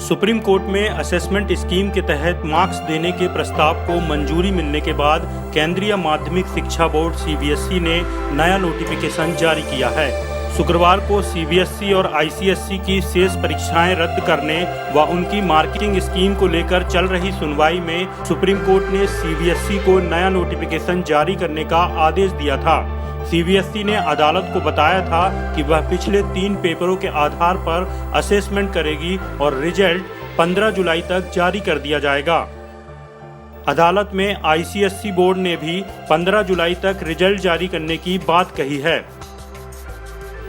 Supreme court में assessment scheme के तहत मार्क्स देने के प्रस्ताव को मंजूरी मिलने के बाद केंद्रीय माध्यमिक शिक्षा बोर्ड सीबीएसई ने नया नोटिफिकेशन जारी किया है। शुक्रवार को सीबीएसई और आईसीएसई की शेष परीक्षाएं रद्द करने व उनकी मार्किंग स्कीम को लेकर चल रही सुनवाई में सुप्रीम कोर्ट ने सीबीएसई को नया नोटिफिकेशन जारी करने का आदेश दिया था। सीबीएसई ने अदालत को बताया था कि वह पिछले 3 पेपरों के आधार पर असेसमेंट करेगी और रिजल्ट 15 जुलाई तक जारी कर दिया जाएगा। अदालत में आईसीएसई बोर्ड ने भी 15 जुलाई तक रिजल्ट जारी करने की बात कही है।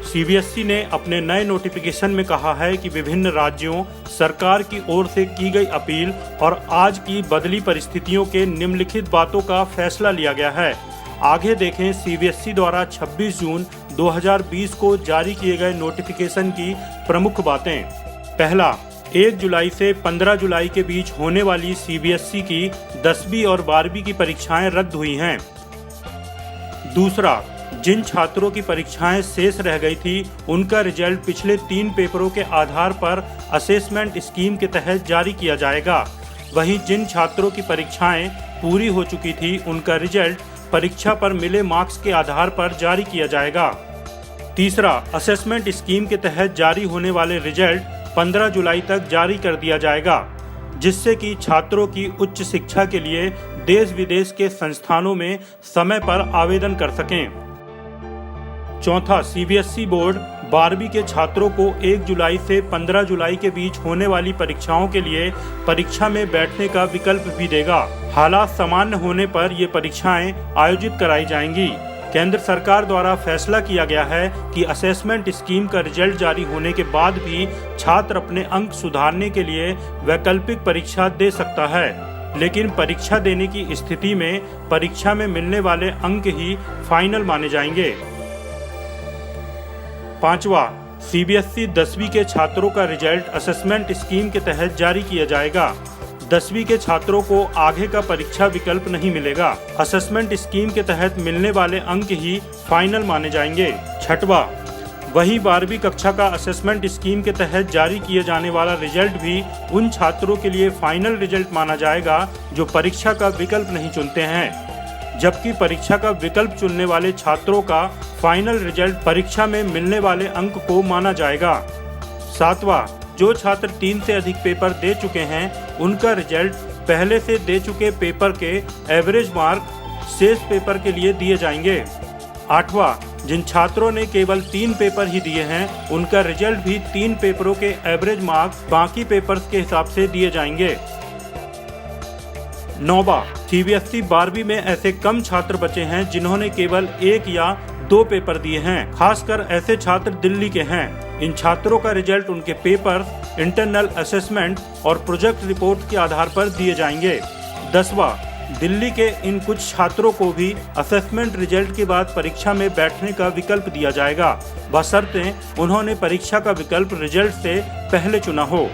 सीबीएसई ने अपने नए नोटिफिकेशन में कहा है कि विभिन्न राज्यों, सरकार की ओर से की गई अपील और आज की बदली परिस्थितियों के निम्नलिखित बातों का फैसला लिया गया है। आगे देखें सीबीएसई द्वारा 26 जून 2020 को जारी किए गए नोटिफिकेशन की प्रमुख बातें। पहला, 1 जुलाई से 15 जुलाई के बीच होने वाली सीबीएसई की 10वीं और 12वीं की परीक्षाएं रद्द हुई हैं। दूसरा, जिन छात्रों की परीक्षाएं शेष रह गई थी उनका रिजल्ट पिछले 3 पेपरों के आधार पर असेसमेंट स्कीम के तहत जारी किया जाएगा। वहीं जिन छात्रों की परीक्षाएं पूरी हो चुकी थी उनका रिजल्ट परीक्षा पर मिले मार्क्स के आधार पर जारी किया जाएगा। तीसरा, असेसमेंट स्कीम के तहत जारी होने वाले रिजल्ट 15 जुलाई तक जारी कर दिया जाएगा, जिससे कि छात्रों की उच्च शिक्षा के लिए देश विदेश के संस्थानों में समय पर आवेदन कर सकें। चौथा, सीबीएसई बोर्ड 12वीं के छात्रों को 1 जुलाई से 15 जुलाई के बीच होने वाली परीक्षाओं के लिए परीक्षा में बैठने का विकल्प भी देगा। हालात सामान्य होने पर ये परीक्षाएं आयोजित कराई जाएंगी। केंद्र सरकार द्वारा फैसला किया गया है कि असेसमेंट स्कीम का रिजल्ट जारी होने के बाद भी छात्र अपने अंक सुधारने के लिए वैकल्पिक परीक्षा दे सकता है, लेकिन परीक्षा देने की स्थिति में परीक्षा में मिलने वाले अंक ही फाइनल माने जाएंगे। पांचवा, सीबीएसई 10वीं के छात्रों का रिजल्ट असेसमेंट स्कीम के तहत जारी किया जाएगा। 10वीं के छात्रों को आगे का परीक्षा विकल्प नहीं मिलेगा। असेसमेंट स्कीम के तहत मिलने वाले अंक ही फाइनल माने जाएंगे। छठवां, वहीं 12वीं कक्षा का असेसमेंट स्कीम के तहत जारी किए जाने वाला रिजल्ट भी उन छात्रों के लिए फाइनल रिजल्ट माना जाएगा जो परीक्षा का विकल्प नहीं चुनते हैं, जबकि परीक्षा का विकल्प चुनने वाले छात्रों का फाइनल रिजल्ट परीक्षा में मिलने वाले अंक को माना जाएगा। सातवां, जो छात्र 3 से अधिक पेपर दे चुके हैं उनका रिजल्ट पहले से दे चुके पेपर के एवरेज मार्क शेष पेपर के लिए दिए जाएंगे। आठवां, जिन छात्रों ने केवल 3 पेपर ही दिए हैं उनका रिजल्ट भी 3 पेपरों के एवरेज मार्क्स बाकी पेपर्स के हिसाब से दिए जाएंगे। 9वां, सीबीएसई 12वीं में ऐसे कम छात्र बचे हैं जिन्होंने केवल 1 या 2 पेपर दिए हैं। खासकर ऐसे छात्र दिल्ली के हैं। इन छात्रों का रिजल्ट उनके पेपर्स, इंटरनल असेसमेंट और प्रोजेक्ट रिपोर्ट के आधार पर दिए जाएंगे। 10वां, दिल्ली के इन कुछ छात्रों को भी असेसमेंट रिजल्ट के बाद परीक्षा में बैठने का विकल्प दिया जाएगा, बशर्ते उन्होंने परीक्षा का विकल्प रिजल्ट से पहले चुना हो।